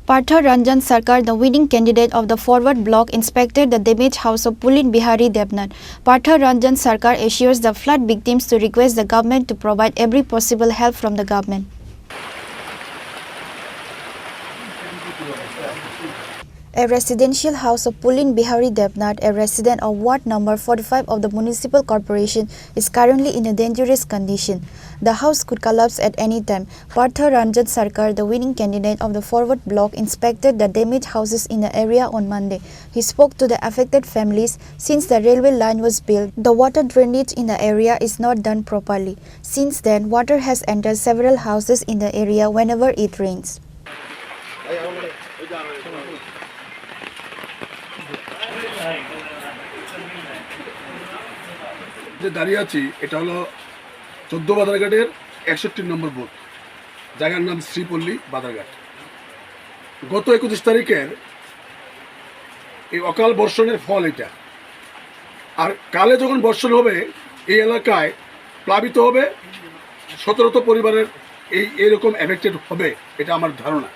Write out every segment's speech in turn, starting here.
Partha Ranjan Sarkar, the winning candidate of the Forward Bloc, inspected the damaged house of Pulin Bihari Devnath. Partha Ranjan Sarkar assures the flood victims to request the government to provide every possible help from the government. A residential house of Pulin Bihari Devnath, a resident of Ward number 45 of the Municipal Corporation, is currently in a dangerous condition. The house could collapse at any time. Partha Ranjan Sarkar, the winning candidate of the Forward Bloc, inspected the damaged houses in the area on Monday. He spoke to the affected families. Since the railway line was built, the water drainage in the area is not done properly. Since then, water has entered several houses in the area whenever it rains. যে দাঁড়িয়ে আছি এটা হলো 14 বাজারঘাটের 61 নম্বর booth, জায়গার নাম শ্রীপল্লী বাজারঘাট। গত 21 তারিখের এই অকাল বর্ষণের ফল এটা। আর কালে যখন বর্ষণ হবে এই এলাকায় প্লাবিত হবে 17 পরিবারের এইরকম এফেক্টেড হবে, এটা আমার ধারণা।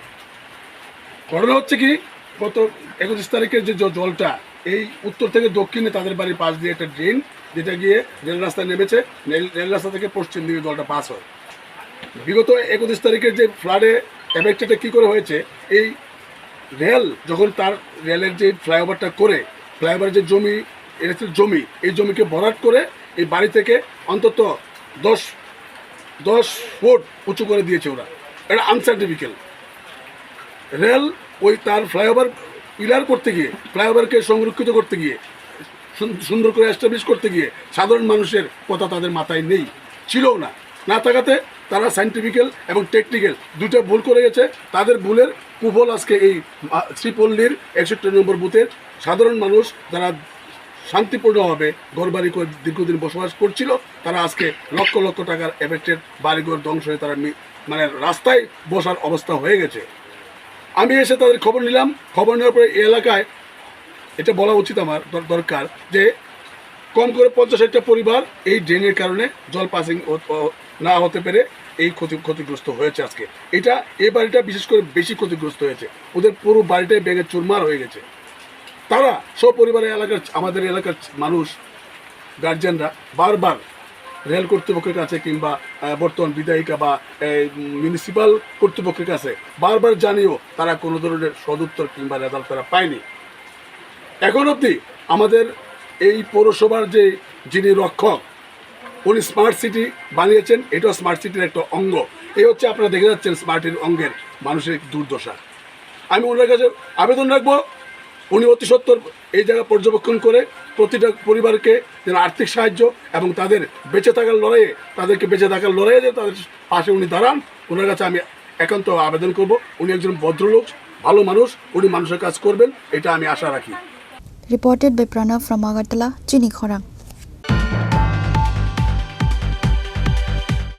ঘটনা হচ্ছে কি, গত 21 তারিখের যে জলটা এই উত্তর থেকে দক্ষিণে তাদের বাড়ির পাশ দিয়ে একটা ড্রেন যেটা গিয়ে রেল রাস্তায় নেমেছে, রেল রাস্তা থেকে পশ্চিম দিকে জলটা পাস হয়। বিগত 21 তারিখের যে ফ্লাডে এফেক্টেডটা কী করে হয়েছে, এই রেল যখন তার রেলের যে ফ্লাইওভারটা করে ফ্লাইওভারের যে জমি এই জমিকে ভরাট করে এই বাড়ি থেকে অন্তত 10 ফুট উঁচু করে দিয়েছে ওরা। এটা আনসাইন্টিফিক্যাল। রেল ওই তার ফ্লাইওভার পিলার করতে গিয়ে, ফ্লাইওভারকে সংরক্ষিত করতে গিয়ে, সুন্দর করে এস্টাবলিশ করতে গিয়ে সাধারণ মানুষের কথা তাদের মাথায় নেই, ছিলও না থাকাতে তারা সায়েন্টিফিক্যাল এবং টেকনিক্যাল দুটো ভুল করে গেছে। তাদের ভুলের কুফল আজকে এই শ্রীপল্লীর 61 নম্বর বুথের সাধারণ মানুষ যারা শান্তিপূর্ণভাবে ঘরবাড়ি করে দীর্ঘদিন বসবাস করছিল, তারা আজকে লক্ষ লক্ষ টাকার এফেক্টেড বাড়িঘর ধ্বংস হয়ে তারা মানে রাস্তায় বসার অবস্থা হয়ে গেছে। আমি এসে তাদের খবর নিলাম। খবর নেওয়ার পরে এই এলাকায় এটা বলা উচিত আমার দরকার যে কম করে 50-60টা পরিবার এই ড্রেনের কারণে জল পাসিং না হতে পেরে এই ক্ষতিগ্রস্ত হয়েছে। আজকে এটা এই বাড়িটা বিশেষ করে বেশি ক্ষতিগ্রস্ত হয়েছে, ওদের পুরো বাড়িটাই ভেঙে চুরমার হয়ে গেছে। তারা সপরিবারে আমাদের এলাকার মানুষ, গার্জিয়ানরা বারবার রেল কর্তৃপক্ষের কাছে কিংবা বর্তমান বিধায়িকা বা মিউনিসিপ্যাল কর্তৃপক্ষের কাছে বারবার জানিয়েও তারা কোনো ধরনের সদুত্তর কিংবা রেজাল্ট তারা পায়নি। এখন অবধি আমাদের এই পৌরসভার যিনি রক্ষক, উনি স্মার্ট সিটি বানিয়েছেন, এটাও স্মার্ট সিটির একটা অঙ্গ। এই হচ্ছে আপনারা দেখে যাচ্ছেন স্মার্ট সিটির অঙ্গের মানুষের দুর্দশা। আমি ওনার কাছে আবেদন রাখবো, উনি অতি সত্বর এই জায়গা পর্যবেক্ষণ করে প্রতিটা পরিবারকে যেন আর্থিক সাহায্য এবং তাদের বেঁচে থাকার লড়াইয়ে, তাদেরকে বেঁচে থাকার লড়াইয়ে যে তাদের পাশে উনি দাঁড়ান, ওনার কাছে আমি একান্ত আবেদন করব। উনি একজন ভদ্রলোক, ভালো মানুষ, উনি মানুষের কাজ করবেন, এটা আমি আশা রাখি। Reported by Pranav from Agartala, Chini Khorang.